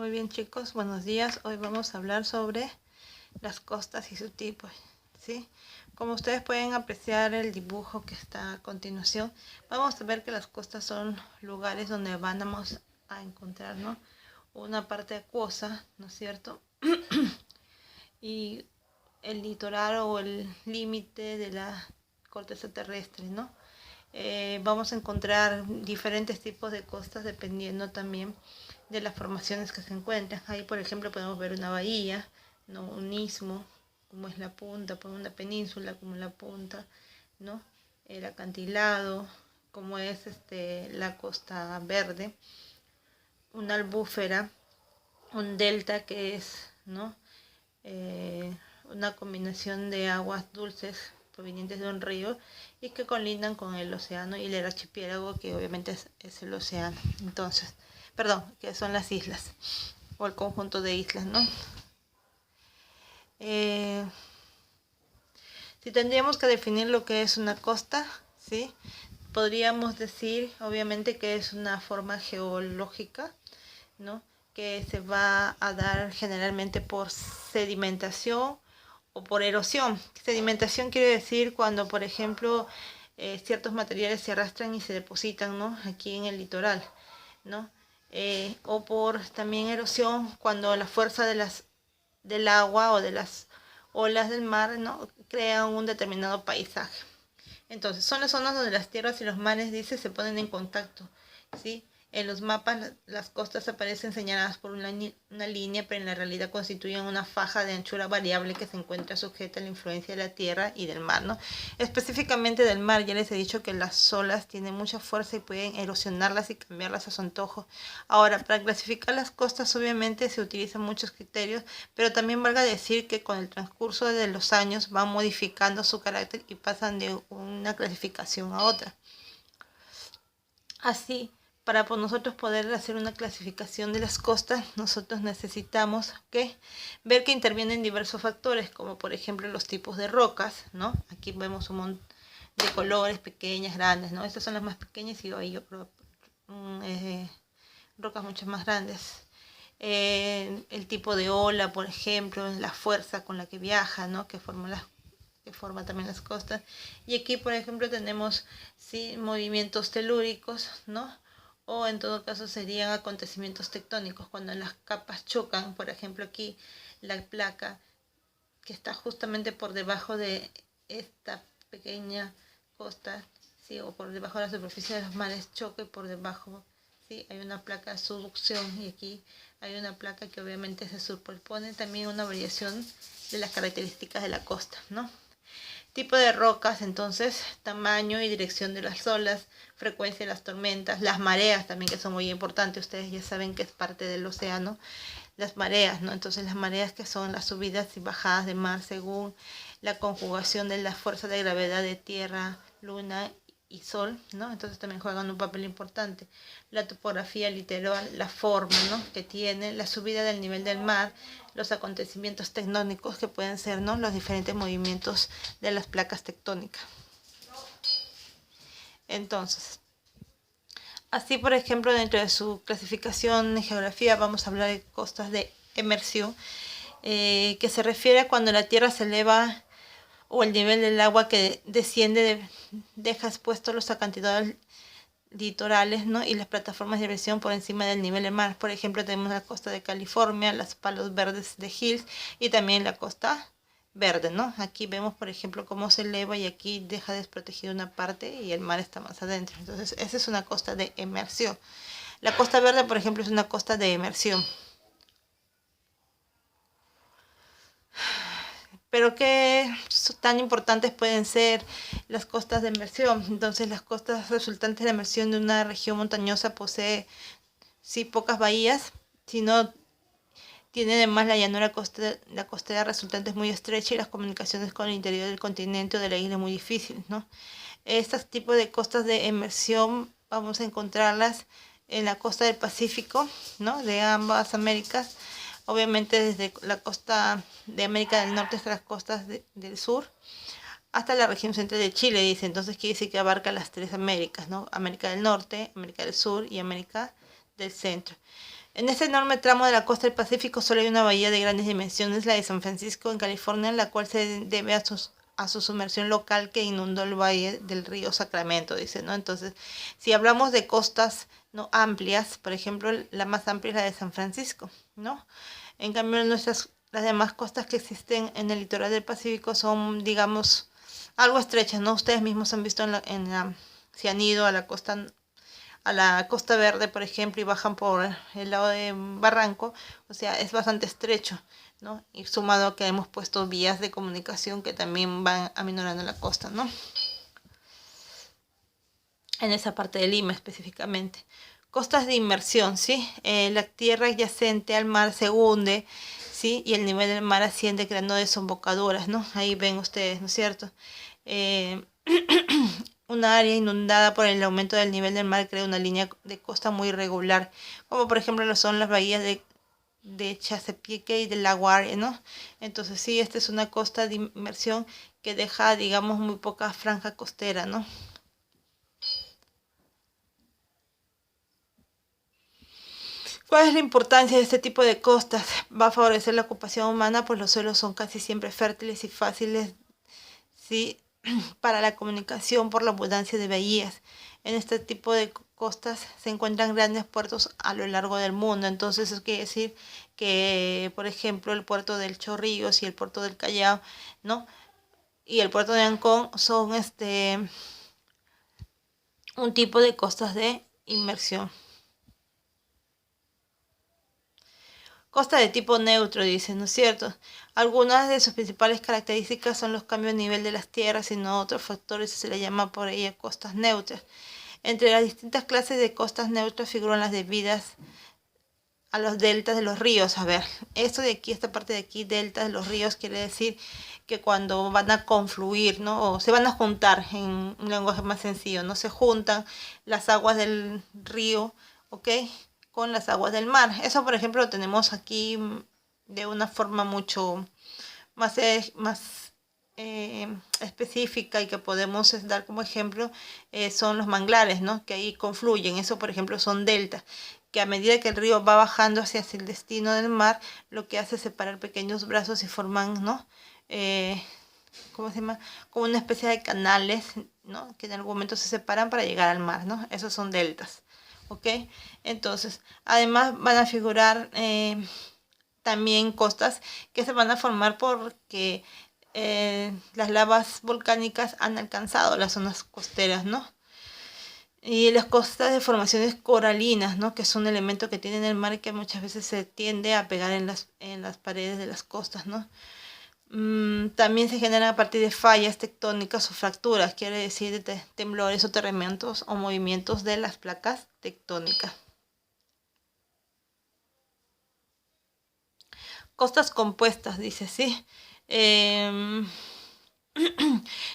Muy bien, chicos, buenos días. Hoy vamos a hablar sobre las costas y sus tipos, ¿sí? Como ustedes pueden apreciar el dibujo que está a continuación, vamos a ver que las costas son lugares donde vamos a encontrar, ¿no?, una parte acuosa, ¿no es cierto? Y el litoral o el límite de la corteza terrestre, ¿no? Vamos a encontrar diferentes tipos de costas dependiendo también de las formaciones que se encuentran. Ahí, por ejemplo, podemos ver una bahía, ¿no?, un istmo, como es la punta, una península, como la punta, ¿no?, el acantilado, como es la costa verde, una albúfera, un delta que es, ¿no?, una combinación de aguas dulces provenientes de un río y que colindan con el océano, y el archipiélago, que obviamente es el océano. Entonces, perdón, que son las islas o el conjunto de islas, ¿no? Si tendríamos que definir lo que es una costa, ¿sí?, podríamos decir obviamente que es una forma geológica, ¿no?, que se va a dar generalmente por sedimentación o por erosión. Sedimentación quiere decir cuando, por ejemplo, ciertos materiales se arrastran y se depositan, ¿no?, aquí en el litoral, ¿no? O por también erosión cuando la fuerza del agua o de las olas del mar, ¿no?, crean un determinado paisaje. Entonces, son las zonas donde las tierras y los mares, dice, se ponen en contacto, ¿sí? En los mapas las costas aparecen señaladas por una línea, pero en la realidad constituyen una faja de anchura variable que se encuentra sujeta a la influencia de la tierra y del mar, ¿no? Específicamente del mar, ya les he dicho que las olas tienen mucha fuerza y pueden erosionarlas y cambiarlas a su antojo. Ahora, para clasificar las costas obviamente se utilizan muchos criterios, pero también valga decir que con el transcurso de los años van modificando su carácter y pasan de una clasificación a otra. Así, para nosotros poder hacer una clasificación de las costas, nosotros necesitamos ver que intervienen diversos factores, como por ejemplo los tipos de rocas, ¿no? Aquí vemos un montón de colores, pequeñas, grandes, ¿no? Estas son las más pequeñas y hay rocas mucho más grandes. El tipo de ola, por ejemplo, la fuerza con la que viaja, ¿no?, que forma también las costas. Y aquí, por ejemplo, tenemos, sí, movimientos telúricos, ¿no? O en todo caso serían acontecimientos tectónicos, cuando las capas chocan. Por ejemplo, aquí la placa que está justamente por debajo de esta pequeña costa, ¿sí?, o por debajo de la superficie de los mares, choca, y por debajo, ¿sí?, hay una placa de subducción, y aquí hay una placa que obviamente se superpone. También una variación de las características de la costa, ¿no? Tipo de rocas, entonces, tamaño y dirección de las olas, frecuencia de las tormentas, las mareas también, que son muy importantes. Ustedes ya saben que es parte del océano, las mareas, ¿no? Entonces, las mareas, que son las subidas y bajadas de mar según la conjugación de las fuerzas de gravedad de tierra, luna y sol, ¿no? Entonces también juegan un papel importante. La topografía literal, la forma, ¿no?, que tiene, la subida del nivel del mar, los acontecimientos tectónicos, que pueden ser, ¿no?, los diferentes movimientos de las placas tectónicas. Entonces, así, por ejemplo, dentro de su clasificación en geografía vamos a hablar de costas de emersión, que se refiere a cuando la tierra se eleva o el nivel del agua que desciende deja expuestos los acantilados litorales, ¿no?, y las plataformas de erosión por encima del nivel del mar. Por ejemplo, tenemos la costa de California, los palos verdes de Hills y también la costa verde, ¿no? Aquí vemos, por ejemplo, cómo se eleva y aquí deja desprotegida una parte y el mar está más adentro. Entonces, esa es una costa de emersión. La costa verde, por ejemplo, es una costa de emersión. Pero qué tan importantes pueden ser las costas de emersión. Entonces, las costas resultantes de la emersión de una región montañosa posee, sí, pocas bahías, sino tiene además la llanura la costera resultante es muy estrecha y las comunicaciones con el interior del continente o de la isla muy difíciles, ¿no? Estos tipos de costas de emersión vamos a encontrarlas en la costa del Pacífico, ¿no?, de ambas Américas. Obviamente desde la costa de América del Norte hasta las costas del sur, hasta la región central de Chile, dice. Entonces quiere decir que abarca las tres Américas, ¿no? América del Norte, América del Sur y América del Centro. En este enorme tramo de la costa del Pacífico solo hay una bahía de grandes dimensiones, la de San Francisco, en California, la cual se debe a su sumersión local que inundó el valle del río Sacramento, dice, ¿no? Entonces, si hablamos de costas no amplias, por ejemplo, la más amplia es la de San Francisco, ¿no? En cambio, las demás costas que existen en el litoral del Pacífico son, digamos, algo estrechas, ¿no? Ustedes mismos han visto si han ido a la Costa Verde, por ejemplo, y bajan por el lado de Barranco, o sea, es bastante estrecho, ¿no? Y sumado a que hemos puesto vías de comunicación que también van aminorando la costa, ¿no? En esa parte de Lima específicamente. Costas de inmersión, ¿sí? La tierra adyacente al mar se hunde, ¿sí? Y el nivel del mar asciende creando desembocaduras, ¿no? Ahí ven ustedes, ¿no es cierto? Eh, una área inundada por el aumento del nivel del mar crea una línea de costa muy irregular, como por ejemplo lo son las bahías de Chesapeake y de La Guardia, ¿no? Entonces sí, esta es una costa de inmersión que deja, digamos, muy poca franja costera, ¿no? ¿Cuál es la importancia de este tipo de costas? Va a favorecer la ocupación humana, pues los suelos son casi siempre fértiles y fáciles, ¿sí? Para la comunicación por la abundancia de bahías. En este tipo de costas se encuentran grandes puertos a lo largo del mundo. Entonces eso quiere decir que, por ejemplo, el puerto del Chorrillos y el puerto del Callao, ¿no? Y el puerto de Ancón son un tipo de costas de inmersión. Costa de tipo neutro, dice, ¿no es cierto? Algunas de sus principales características son los cambios de nivel de las tierras y no otros factores, se le llama por ella costas neutras. Entre las distintas clases de costas neutras figuran las debidas a los deltas de los ríos. A ver, esto de aquí, esta parte de aquí, deltas de los ríos, quiere decir que cuando van a confluir, ¿no? O se van a juntar en un lenguaje más sencillo, ¿no? Se juntan las aguas del río, ¿ok? Con las aguas del mar. Eso, por ejemplo, lo tenemos aquí de una forma mucho más específica y que podemos dar como ejemplo son los manglares, ¿no? Que ahí confluyen. Eso, por ejemplo, son deltas, que a medida que el río va bajando hacia el destino del mar, lo que hace es separar pequeños brazos y forman, ¿no? Eh, ¿Cómo se llama? Como una especie de canales, ¿no? Que en algún momento se separan para llegar al mar, ¿no? Esos son deltas, ¿ok? Entonces, además van a figurar también costas que se van a formar porque las lavas volcánicas han alcanzado las zonas costeras, ¿no? Y las costas de formaciones coralinas, ¿no? Que es un elemento que tiene en el mar y que muchas veces se tiende a pegar en las paredes de las costas, ¿no? También se generan a partir de fallas tectónicas o fracturas, quiere decir de temblores o terremotos o movimientos de las placas tectónicas. Costas compuestas, dice, sí. Em,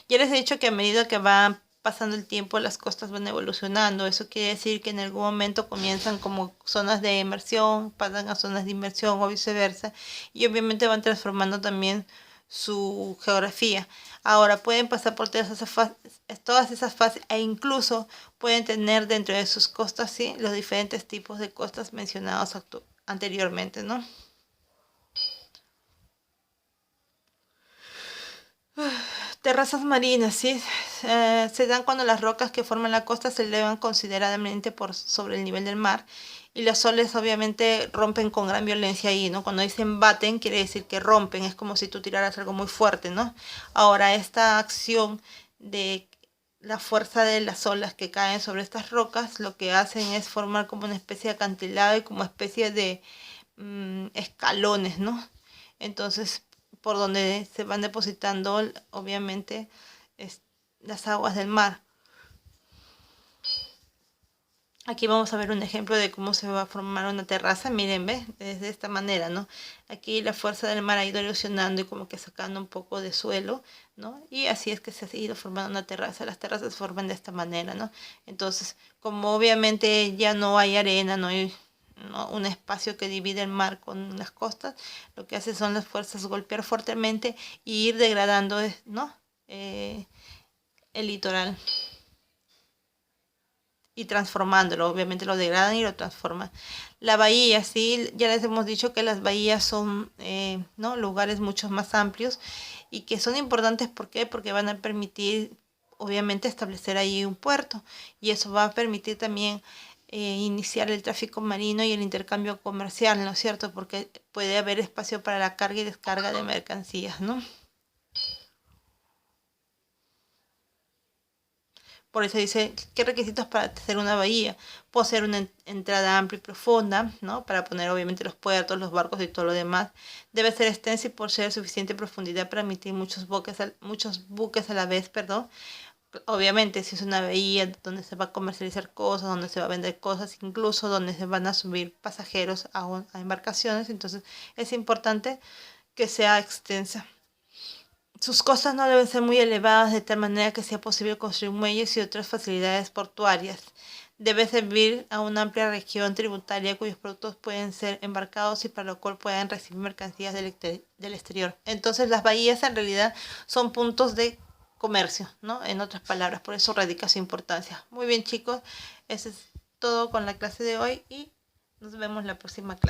ya les he dicho que a medida que va pasando el tiempo las costas van evolucionando. Eso quiere decir que en algún momento comienzan como zonas de inmersión, pasan a zonas de inmersión o viceversa. Y obviamente van transformando también su geografía. Ahora pueden pasar por todas esas fases e incluso pueden tener dentro de sus costas, sí, los diferentes tipos de costas mencionados anteriormente, ¿no? Terrazas marinas, sí, se dan cuando las rocas que forman la costa se elevan considerablemente por sobre el nivel del mar y las olas obviamente rompen con gran violencia ahí, ¿no? Cuando dicen baten quiere decir que rompen, es como si tú tiraras algo muy fuerte, ¿no? Ahora, esta acción de la fuerza de las olas que caen sobre estas rocas lo que hacen es formar como una especie de acantilado y como especie de escalones, ¿no? Entonces, por donde se van depositando, obviamente, es, las aguas del mar. Aquí vamos a ver un ejemplo de cómo se va a formar una terraza. Miren, ¿ves? De esta manera, ¿no? Aquí la fuerza del mar ha ido erosionando y como que sacando un poco de suelo, ¿no? Y así es que se ha ido formando una terraza. Las terrazas se forman de esta manera, ¿no? Entonces, como obviamente ya no hay arena, no hay un espacio que divide el mar con las costas, lo que hace son las fuerzas golpear fuertemente y ir degradando, ¿no? El litoral. y transformándolo. Obviamente lo degradan y lo transforman. La bahía, sí, ya les hemos dicho que las bahías son ¿no? lugares mucho más amplios y que son importantes. ¿Por qué? Porque van a permitir, obviamente, establecer ahí un puerto y eso va a permitir también iniciar el tráfico marino y el intercambio comercial, ¿no es cierto? Porque puede haber espacio para la carga y descarga de mercancías, ¿no? Por eso dice, ¿qué requisitos para hacer una bahía? Poseer una entrada amplia y profunda, ¿no? Para poner obviamente los puertos, los barcos y todo lo demás. Debe ser extensa y poseer suficiente profundidad para emitir muchos buques a la vez, perdón. Obviamente, si es una bahía donde se va a comercializar cosas, donde se va a vender cosas, incluso donde se van a subir pasajeros a embarcaciones, entonces es importante que sea extensa. Sus costas no deben ser muy elevadas de tal manera que sea posible construir muelles y otras facilidades portuarias. Debe servir a una amplia región tributaria cuyos productos pueden ser embarcados y para lo cual puedan recibir mercancías del exterior. Entonces las bahías en realidad son puntos de comercio, ¿no? En otras palabras, por eso radica su importancia. Muy bien, chicos, eso es todo con la clase de hoy y nos vemos la próxima clase.